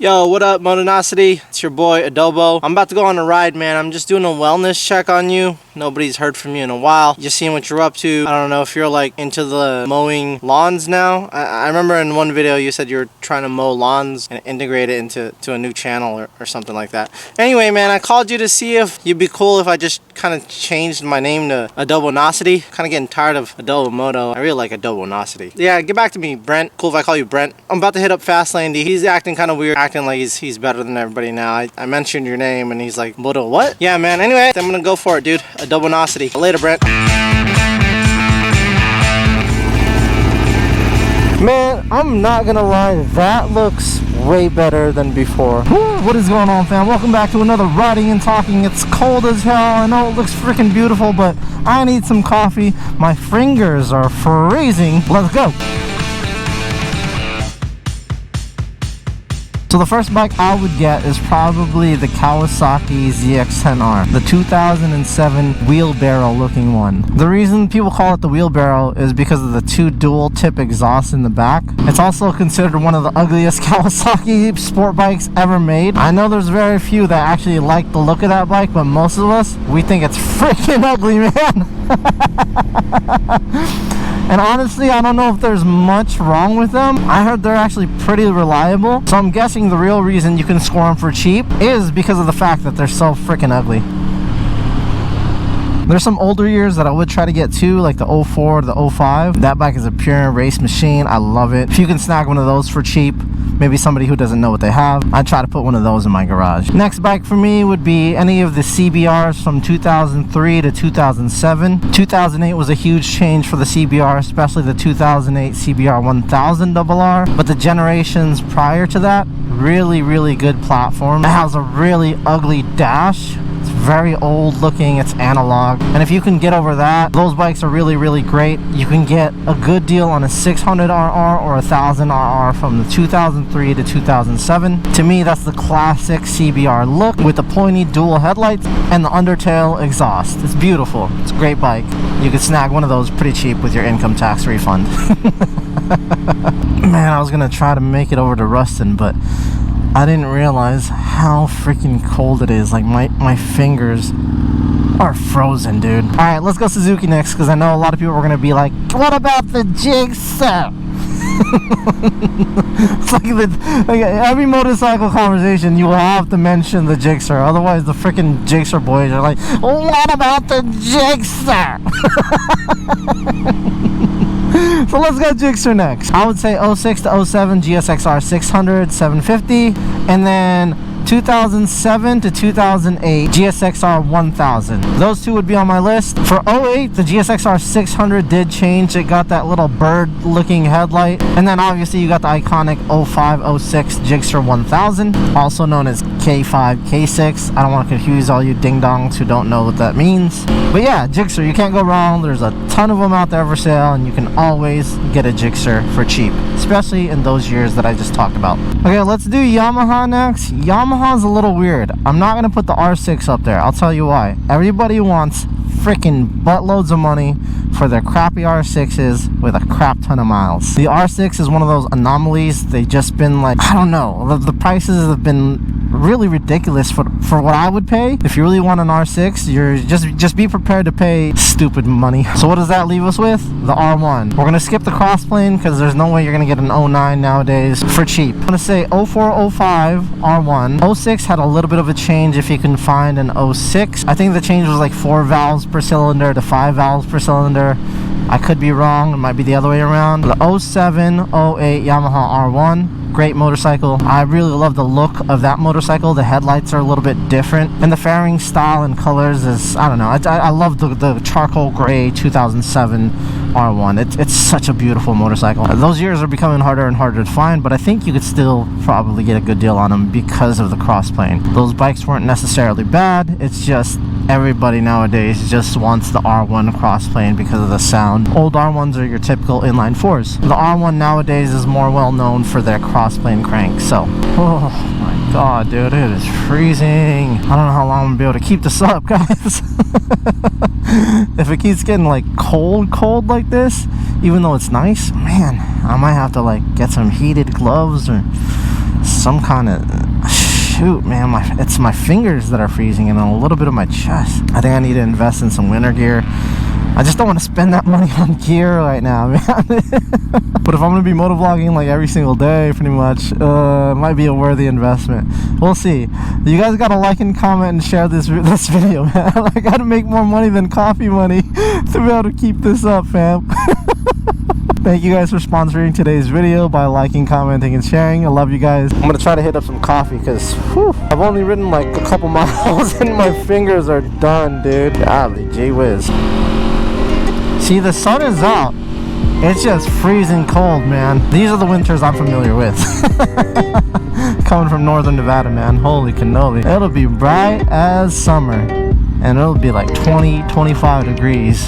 Yo, what up, Motonosity? It's your boy, Adobo. I'm about to go on a ride, man. I'm just doing a wellness check on you. Nobody's heard from you in a while. Just seeing what you're up to. I don't know if you're like into the mowing lawns now. I remember in one video you said you were trying to mow lawns and integrate it into a new channel or something like that. Anyway, man, I called you to see if you'd be cool if I just kind of changed my name to Adobonosity. Kind of getting tired of Adobo Moto. I really like Adobonosity. Yeah, get back to me, Brent. Cool if I call you Brent. I'm about to hit up Fastlane D. He's acting kind of weird, acting like he's better than everybody now. I mentioned your name and he's like, Moto what? Yeah, man. Anyway, I'm gonna go for it, dude. Adobonosity. Later, Brent. Man, I'm not gonna lie, that looks way better than before. Woo, what is going on, fam? Welcome back to another Riding and Talking. It's cold as hell. I know it looks freaking beautiful, but I need some coffee. My fingers are freezing. Let's go. So the first bike I would get is probably the Kawasaki Gsxr, the 2007 wheelbarrow looking one. The reason people call it the wheelbarrow is because of the two dual tip exhausts in the back. It's also considered one of the ugliest Kawasaki sport bikes ever made. I know there's very few that actually like the look of that bike, but most of us, we think it's freaking ugly, man. And honestly, I don't know if there's much wrong with them. I heard they're actually pretty reliable. So I'm guessing the real reason you can score them for cheap is because of the fact that they're so freaking ugly. There's some older years that I would try to get too, like the 04, the 05. That bike is a pure race machine. I love it. If you can snag one of those for cheap, maybe somebody who doesn't know what they have, I'd try to put one of those in my garage. Next bike for me would be any of the CBRs from 2003 to 2007. 2008 was a huge change for the CBR, especially the 2008 CBR 1000 RR. But the generations prior to that, really good platform. It has a really ugly dash. It's very old looking, it's analog, and if you can get over that, those bikes are really great. You can get a good deal on a 600 RR or a 1000 RR from the 2003 to 2007. To me, that's the classic CBR look with the pointy dual headlights and the undertail exhaust. It's beautiful. It's a great bike. You could snag one of those pretty cheap with your income tax refund. Man, I was gonna try to make it over to Ruston, but I didn't realize how freaking cold it is. Like my fingers are frozen, dude. All right, let's go Suzuki next, because I know a lot of people are gonna be like, what about the Gsxr? It's like every motorcycle conversation you will have to mention the Gsxr, otherwise the freaking Gsxr boys are like, what about the Gsxr? So let's go Gsxr next. I would say 06 to 07 Gsxr 600, 750, and then 2007 to 2008 Gsxr 1000. Those two would be on my list. For 08, the Gsxr 600 did change. It got that little bird looking headlight, and then obviously you got the iconic 05, 06 Gsxr 1000, also known as K5, K6. I don't want to confuse all you ding-dongs who don't know what that means, but yeah, Gsxr, you can't go wrong. There's a ton of them out there for sale, and you can always get a Gsxr for cheap, especially in those years that I just talked about. Okay, let's do Yamaha next. Yamaha's a little weird. I'm not gonna put the R6 up there. I'll tell you why. Everybody wants freaking buttloads of money for their crappy R6s with a crap ton of miles. The R6 is one of those anomalies. They've just been like, I don't know, the prices have been really ridiculous for what I would pay. If you really want an R6, you're just be prepared to pay stupid money. So what does that leave us with? The R1. We're gonna skip the crossplane because there's no way you're gonna get an 09 nowadays for cheap. I'm gonna say 04, 05 R1. 06 had a little bit of a change if you can find an 06. I think the change was like 4 valves per cylinder to 5 valves per cylinder. I could be wrong. It might be the other way around. The 07, 08 Yamaha R1. Great motorcycle. I really love the look of that motorcycle. The headlights are a little bit different, and the fairing style and colors is, I don't know, I love the charcoal gray 2007 R1. It's such a beautiful motorcycle. Those years are becoming harder and harder to find, but I think you could still probably get a good deal on them because of the crossplane. Those bikes weren't necessarily bad, it's just everybody nowadays just wants the R1 crossplane because of the sound. Old R1s are your typical inline 4s. The R1 nowadays is more well known for their crossplane crank. So, oh my god, dude, it is freezing. I don't know how long I'm gonna be able to keep this up, guys. If it keeps getting like cold like this, even though it's nice, man, I might have to like get some heated gloves or some kind of, shoot, man, it's my fingers that are freezing and a little bit of my chest. I think I need to invest in some winter gear. I just don't want to spend that money on gear right now, man. But if I'm going to be motovlogging like every single day, pretty much, it might be a worthy investment. We'll see. You guys got to like and comment and share this video, man. I got to make more money than coffee money to be able to keep this up, fam. Thank you guys for sponsoring today's video by liking, commenting, and sharing. I love you guys. I'm going to try to hit up some coffee because I've only ridden like a couple miles and my fingers are done, dude. Golly, gee whiz. See, the sun is out. It's just freezing cold, man. These are the winters I'm familiar with. Coming from northern Nevada, man. Holy cannoli. It'll be bright as summer. And it'll be like 20, 25 degrees.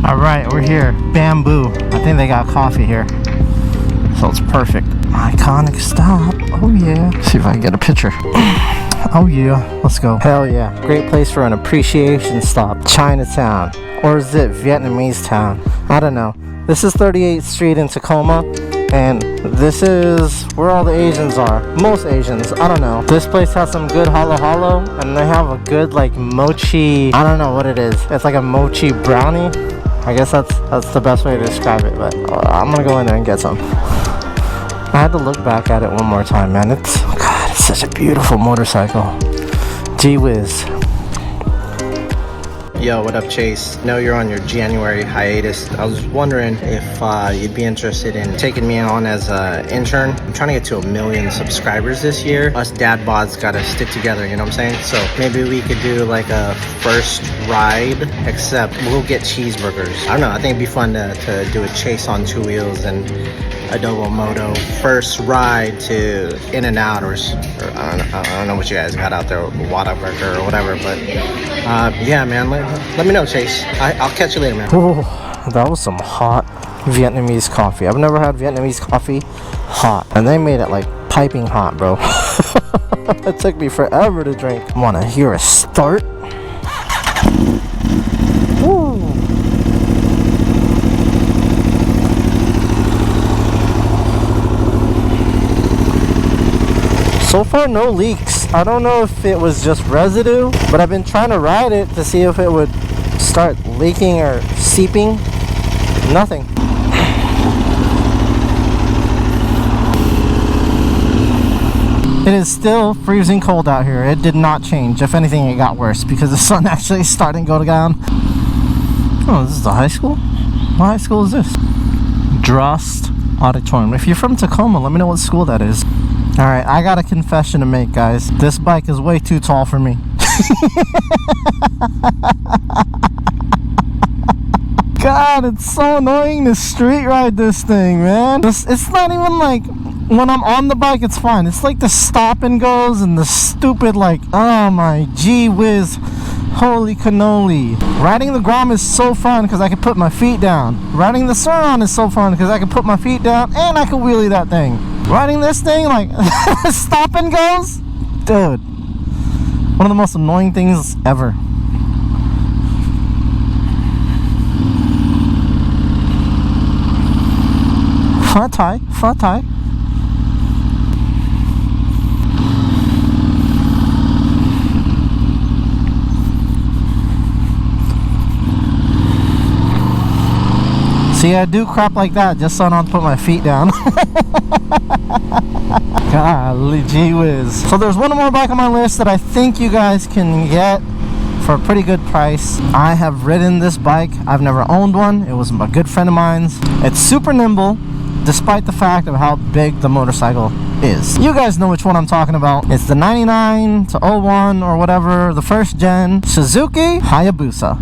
Alright, we're here. Bamboo. I think they got coffee here. So it's perfect. Iconic stop. Oh yeah. See if I can get a picture. Oh yeah. Let's go. Hell yeah. Great place for an appreciation stop. Chinatown. Or is it Vietnamese town? I don't know. This is 38th Street in Tacoma. And this is where all the Asians are. Most Asians. I don't know. This place has some good halo halo. And they have a good like mochi. I don't know what it is. It's like a mochi brownie. I guess that's the best way to describe it. But I'm gonna go in there and get some. I had to look back at it one more time, man. It's such a beautiful motorcycle. Gee whiz. Yo, what up, Chase? I know you're on your January hiatus. I was wondering if you'd be interested in taking me on as an intern. I'm trying to get to 1 million subscribers this year. Us dad bods gotta stick together, you know what I'm saying? So maybe we could do like a first ride, except we'll get cheeseburgers. I don't know, I think it'd be fun to do a Chase on 2 wheels and Adobo Moto first ride to In-N-Out or I don't know what you guys got out there, Whataburger or whatever, but yeah, man, let me know, Chase. I'll catch you later, man. Ooh, that was some hot Vietnamese coffee. I've never had Vietnamese coffee hot, and they made it like piping hot, bro. It took me forever to drink. Wanna hear a start? Woo. So far, no leaks. I don't know if it was just residue, but I've been trying to ride it to see if it would start leaking or seeping. Nothing. It is still freezing cold out here. It did not change. If anything, it got worse because the sun actually is starting to go down. Oh, this is the high school? What high school is this? Drost Auditorium. If you're from Tacoma, let me know what school that is. Alright, I got a confession to make, guys. This bike is way too tall for me. God, it's so annoying to street ride this thing, man. It's not even like when I'm on the bike, it's fine. It's like the stop and goes and the stupid, like, oh my gee whiz. Holy cannoli. Riding the Grom is so fun because I can put my feet down. Riding the Sur-Ron is so fun because I can put my feet down and I can wheelie that thing. Riding this thing, like, stop and goes? Dude. One of the most annoying things ever. Front tie, front tie. See, I do crap like that just so I don't have to put my feet down. Golly gee whiz. So there's one more bike on my list that I think you guys can get for a pretty good price. I have ridden this bike. I've never owned one. It was a good friend of mine's. It's super nimble, despite the fact of how big the motorcycle is. You guys know which one I'm talking about. It's the 99 to 01 or whatever, the first gen Suzuki Hayabusa.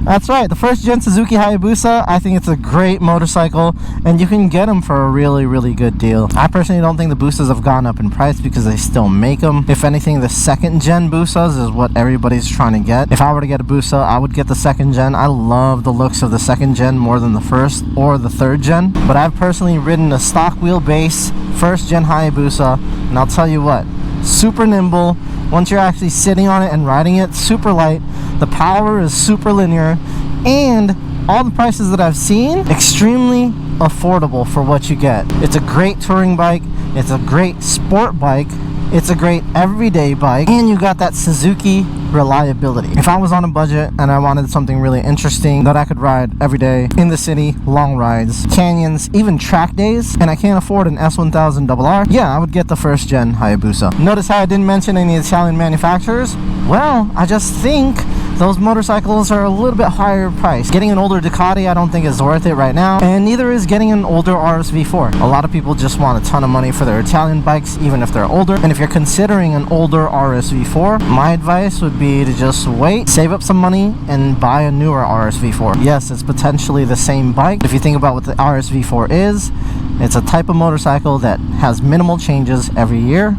That's right, the first gen Suzuki Hayabusa. I think it's a great motorcycle and you can get them for a really good deal. I personally don't think the Busas have gone up in price because they still make them. If anything, the second gen Busas is what everybody's trying to get. If I were to get a Busa, I would get the second gen. I love the looks of the second gen more than the first or the third gen, but I've personally ridden a stock wheelbase first gen Hayabusa, and I'll tell you what, super nimble. once you're actually sitting on it and riding it, super light. The power is super linear, and all the prices that I've seen, extremely affordable for what you get. It's a great touring bike, it's a great sport bike, it's a great everyday bike, and you got that Suzuki reliability. If I was on a budget and I wanted something really interesting that I could ride every day in the city, long rides, canyons, even track days, and I can't afford an S1000RR, yeah, I would get the first gen Hayabusa. Notice how I didn't mention any Italian manufacturers? Well, I just think those motorcycles are a little bit higher priced. Getting an older Ducati I don't think is worth it right now, and neither is getting an older RSV4. A lot of people just want a ton of money for their Italian bikes, even if they're older. And if you're considering an older RSV4, my advice would be to just wait, save up some money, and buy a newer RSV4. Yes, it's potentially the same bike. If you think about what the RSV4 is, it's a type of motorcycle that has minimal changes every year,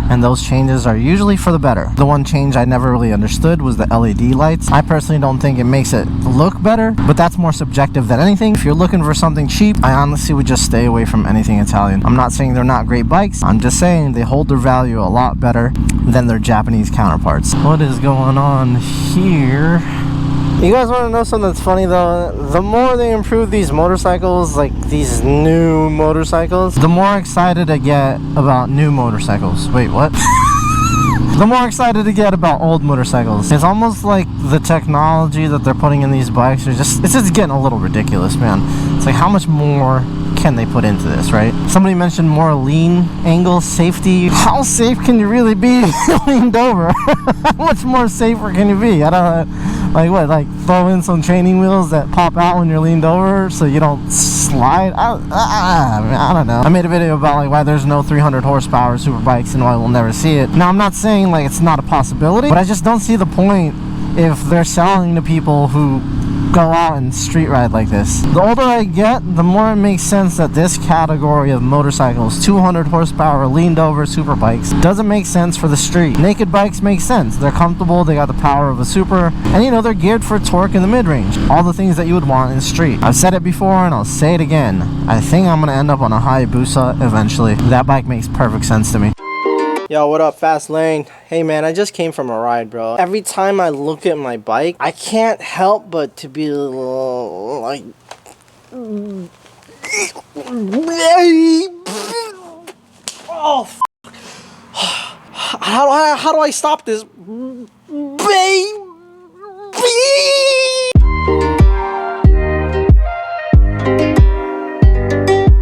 and those changes are usually for the better. The one change I never really understood was the LED lights. I personally don't think it makes it look better, but that's more subjective than anything. If you're looking for something cheap, I honestly would just stay away from anything Italian. I'm not saying they're not great bikes, I'm just saying they hold their value a lot better than their Japanese counterparts. What is going on here? You guys want to know something that's funny though? The more they improve these motorcycles, like these new motorcycles, the more excited I get about new motorcycles. Wait, what? The more excited to get about old motorcycles. It's almost like the technology that they're putting in these bikes it's just getting a little ridiculous, man. It's like, how much more can they put into this, right? Somebody mentioned more lean angle safety. How safe can you really be leaned over? How much more safer can you be? I don't know. Like what? Like throw in some training wheels that pop out when you're leaned over so you don't slide? I don't know. I made a video about like why there's no 300 horsepower super bikes and why we'll never see it. Now I'm not saying like it's not a possibility, but I just don't see the point if they're selling to people who go out and street ride like this. The older I get, the more it makes sense that this category of motorcycles, 200 horsepower leaned over super bikes, doesn't make sense for the street. Naked bikes make sense. They're comfortable, they got the power of a super, and you know, they're geared for torque in the mid-range. All the things that you would want in the street. I've said it before and I'll say it again. I think I'm gonna end up on a Hayabusa eventually. That bike makes perfect sense to me. Yo, what up, Fast Lane? Hey man, I just came from a ride, bro. Every time I look at my bike, I can't help but to be like... Oh, how do I stop this? Babe!